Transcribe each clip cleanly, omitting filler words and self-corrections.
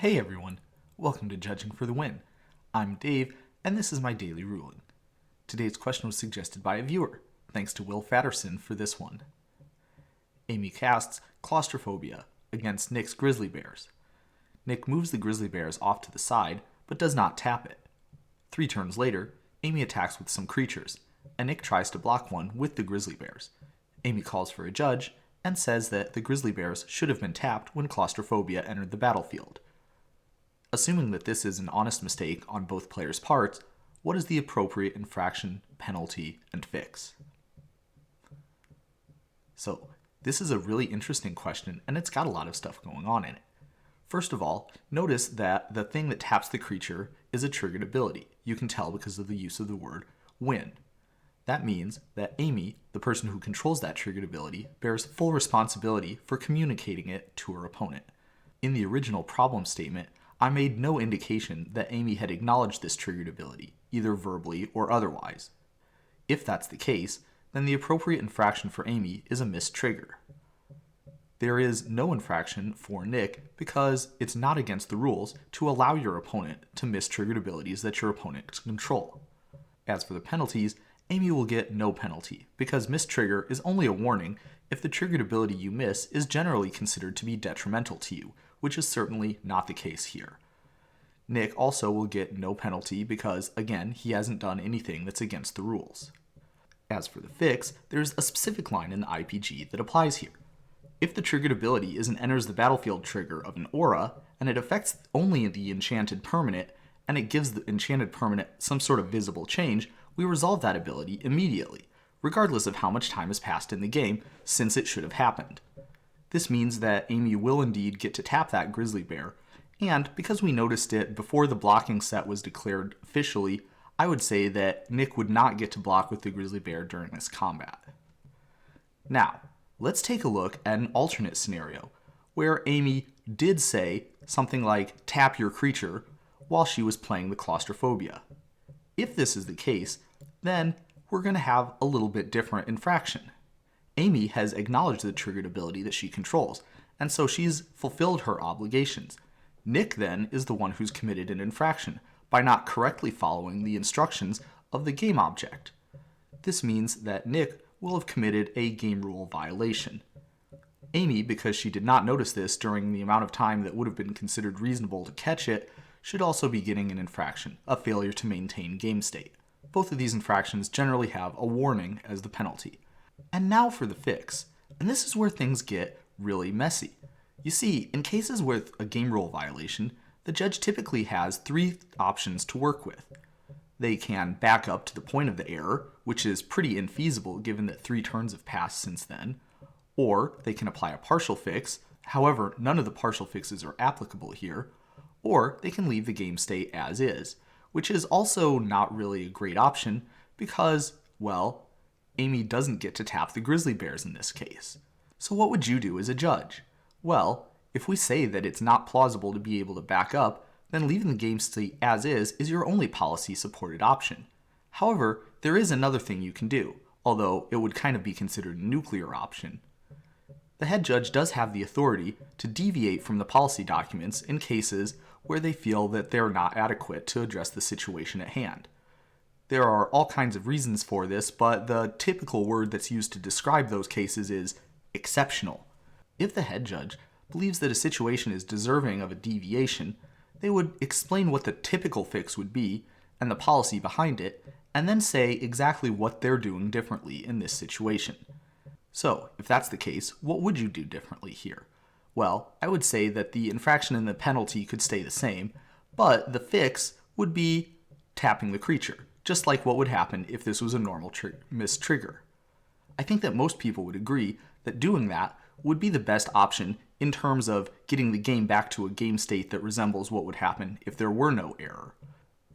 Hey everyone, welcome to Judging for the Win. I'm Dave, and this is my daily ruling. Today's question was suggested by a viewer. Thanks to Will Fatterson for this one. Amy casts Claustrophobia against Nick's Grizzly Bears. Nick moves the Grizzly Bears off to the side, but does not tap it. 3 turns later, Amy attacks with some creatures, and Nick tries to block one with the Grizzly Bears. Amy calls for a judge and says that the Grizzly Bears should have been tapped when Claustrophobia entered the battlefield. Assuming that this is an honest mistake on both players' parts, what is the appropriate infraction, penalty, and fix? So, this is a really interesting question, and it's got a lot of stuff going on in it. First of all, notice that the thing that taps the creature is a triggered ability. You can tell because of the use of the word win. That means that Amy, the person who controls that triggered ability, bears full responsibility for communicating it to her opponent. In the original problem statement, I made no indication that Amy had acknowledged this triggered ability, either verbally or otherwise. If that's the case, then the appropriate infraction for Amy is a missed trigger. There is no infraction for Nick because it's not against the rules to allow your opponent to miss triggered abilities that your opponent can control. As for the penalties, Amy will get no penalty because missed trigger is only a warning if the triggered ability you miss is generally considered to be detrimental to you, which is certainly not the case here. Nick also will get no penalty because, again, he hasn't done anything that's against the rules. As for the fix, there's a specific line in the IPG that applies here. If the triggered ability is an enters the battlefield trigger of an aura, and it affects only the enchanted permanent, and it gives the enchanted permanent some sort of visible change, we resolve that ability immediately, regardless of how much time has passed in the game, since it should have happened. This means that Amy will indeed get to tap that Grizzly Bear, and because we noticed it before the blocking set was declared officially, I would say that Nick would not get to block with the Grizzly Bear during this combat. Now, let's take a look at an alternate scenario, where Amy did say something like, tap your creature, while she was playing the Claustrophobia. If this is the case, then we're going to have a little bit different infraction. Amy has acknowledged the triggered ability that she controls, and so she's fulfilled her obligations. Nick then is the one who's committed an infraction by not correctly following the instructions of the game object. This means that Nick will have committed a game rule violation. Amy, because she did not notice this during the amount of time that would have been considered reasonable to catch it, should also be getting an infraction, a failure to maintain game state. Both of these infractions generally have a warning as the penalty. And now for the fix, and this is where things get really messy. You see, in cases with a game rule violation, the judge typically has 3 options to work with. They can back up to the point of the error, which is pretty infeasible given that 3 turns have passed since then, or they can apply a partial fix, however, none of the partial fixes are applicable here, or they can leave the game state as is, which is also not really a great option because, well, Amy doesn't get to tap the Grizzly Bears in this case. So what would you do as a judge? Well, if we say that it's not plausible to be able to back up, then leaving the game state as is your only policy-supported option. However, there is another thing you can do, although it would kind of be considered a nuclear option. The head judge does have the authority to deviate from the policy documents in cases where they feel that they're not adequate to address the situation at hand. There are all kinds of reasons for this, but the typical word that's used to describe those cases is exceptional. If the head judge believes that a situation is deserving of a deviation, they would explain what the typical fix would be and the policy behind it, and then say exactly what they're doing differently in this situation. So, if that's the case, what would you do differently here? Well, I would say that the infraction and the penalty could stay the same, but the fix would be tapping the creature, just like what would happen if this was a normal missed trigger. I think that most people would agree that doing that would be the best option in terms of getting the game back to a game state that resembles what would happen if there were no error.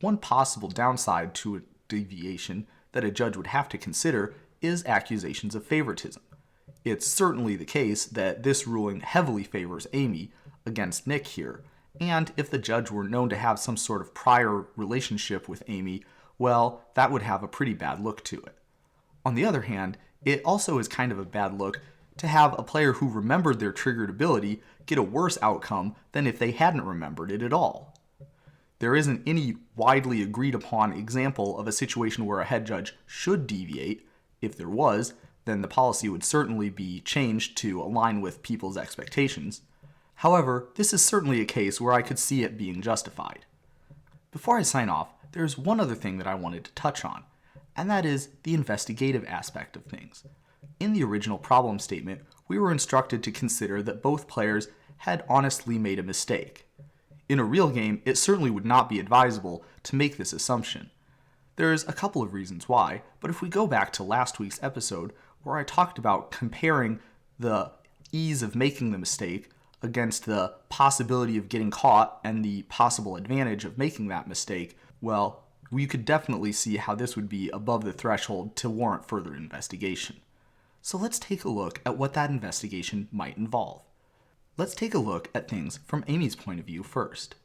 One possible downside to a deviation that a judge would have to consider is accusations of favoritism. It's certainly the case that this ruling heavily favors Amy against Nick here, and if the judge were known to have some sort of prior relationship with Amy, well, that would have a pretty bad look to it. On the other hand, it also is kind of a bad look to have a player who remembered their triggered ability get a worse outcome than if they hadn't remembered it at all. There isn't any widely agreed upon example of a situation where a head judge should deviate. If there was, then the policy would certainly be changed to align with people's expectations. However, this is certainly a case where I could see it being justified. Before I sign off, there's one other thing that I wanted to touch on, and that is the investigative aspect of things. In the original problem statement, we were instructed to consider that both players had honestly made a mistake. In a real game, it certainly would not be advisable to make this assumption. There's a couple of reasons why, but if we go back to last week's episode where I talked about comparing the ease of making the mistake against the possibility of getting caught and the possible advantage of making that mistake, well, we could definitely see how this would be above the threshold to warrant further investigation. So let's take a look at what that investigation might involve. Let's take a look at things from Amy's point of view first.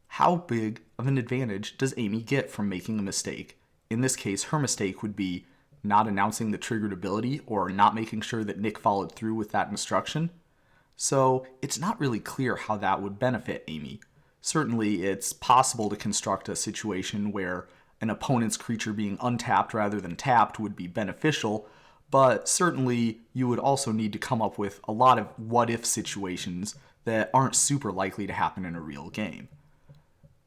How big of an advantage does Amy get from making a mistake? In this case, her mistake would be not announcing the triggered ability or not making sure that Nick followed through with that instruction. So it's not really clear how that would benefit Amy. Certainly, it's possible to construct a situation where an opponent's creature being untapped rather than tapped would be beneficial, but certainly you would also need to come up with a lot of what-if situations that aren't super likely to happen in a real game.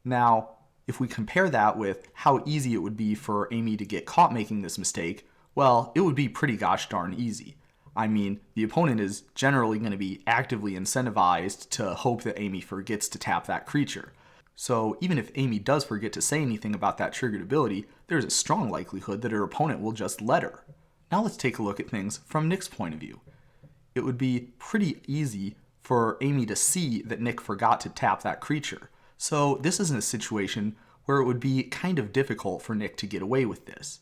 Now, if we compare that with how easy it would be for Amy to get caught making this mistake, well, it would be pretty gosh darn easy. I mean, the opponent is generally going to be actively incentivized to hope that Amy forgets to tap that creature. So even if Amy does forget to say anything about that triggered ability, there's a strong likelihood that her opponent will just let her. Now let's take a look at things from Nick's point of view. It would be pretty easy for Amy to see that Nick forgot to tap that creature. So this isn't a situation where it would be kind of difficult for Nick to get away with this.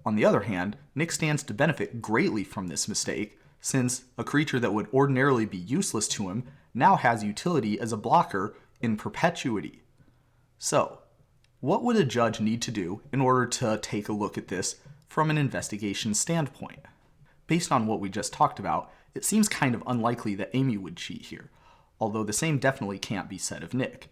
On the other hand, Nick stands to benefit greatly from this mistake, since a creature that would ordinarily be useless to him now has utility as a blocker in perpetuity. So, what would a judge need to do in order to take a look at this from an investigation standpoint? Based on what we just talked about, it seems kind of unlikely that Amy would cheat here, although the same definitely can't be said of Nick.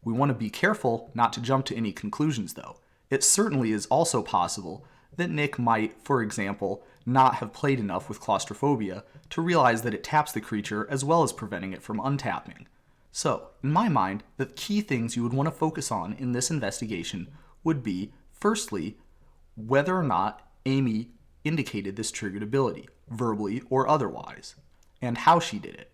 We want to be careful not to jump to any conclusions though. It certainly is also possible that Nick might, for example, not have played enough with Claustrophobia to realize that it taps the creature as well as preventing it from untapping. So, in my mind, the key things you would want to focus on in this investigation would be, firstly, whether or not Amy indicated this triggered ability, verbally or otherwise, and how she did it.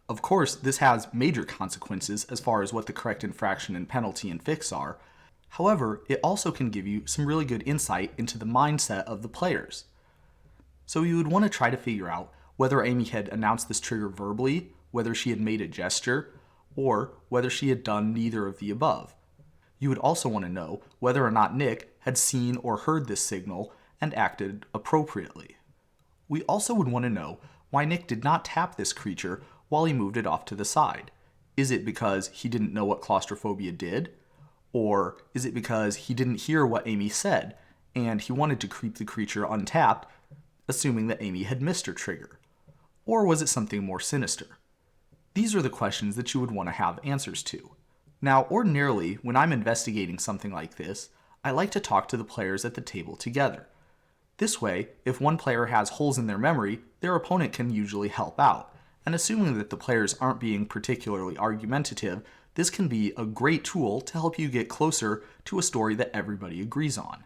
Of course, this has major consequences as far as what the correct infraction and penalty and fix are. However, it also can give you some really good insight into the mindset of the players. So you would want to try to figure out whether Amy had announced this trigger verbally, whether she had made a gesture, or whether she had done neither of the above. You would also want to know whether or not Nick had seen or heard this signal and acted appropriately. We also would want to know why Nick did not tap this creature while he moved it off to the side. Is it because he didn't know what Claustrophobia did? Or is it because he didn't hear what Amy said and he wanted to keep the creature untapped, assuming that Amy had missed her trigger? Or was it something more sinister? These are the questions that you would want to have answers to. Now, ordinarily, when I'm investigating something like this, I like to talk to the players at the table together. This way, if one player has holes in their memory, their opponent can usually help out. And assuming that the players aren't being particularly argumentative, this can be a great tool to help you get closer to a story that everybody agrees on.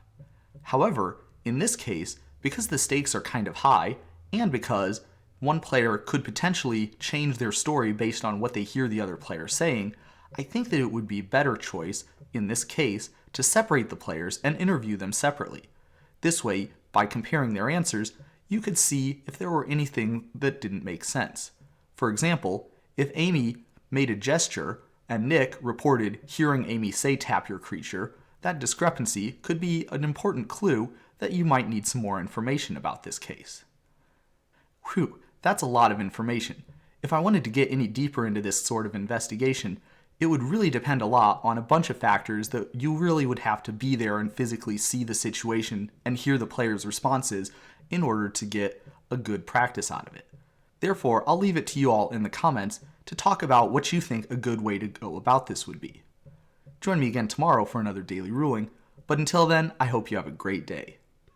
However, in this case, because the stakes are kind of high, and because one player could potentially change their story based on what they hear the other player saying, I think that it would be a better choice, in this case, to separate the players and interview them separately. This way, by comparing their answers, you could see if there were anything that didn't make sense. For example, if Amy made a gesture and Nick reported hearing Amy say tap your creature, that discrepancy could be an important clue that you might need some more information about this case. Whew, that's a lot of information. If I wanted to get any deeper into this sort of investigation, it would really depend a lot on a bunch of factors that you really would have to be there and physically see the situation and hear the players' responses in order to get a good practice out of it. Therefore, I'll leave it to you all in the comments to talk about what you think a good way to go about this would be. Join me again tomorrow for another daily ruling, but until then, I hope you have a great day.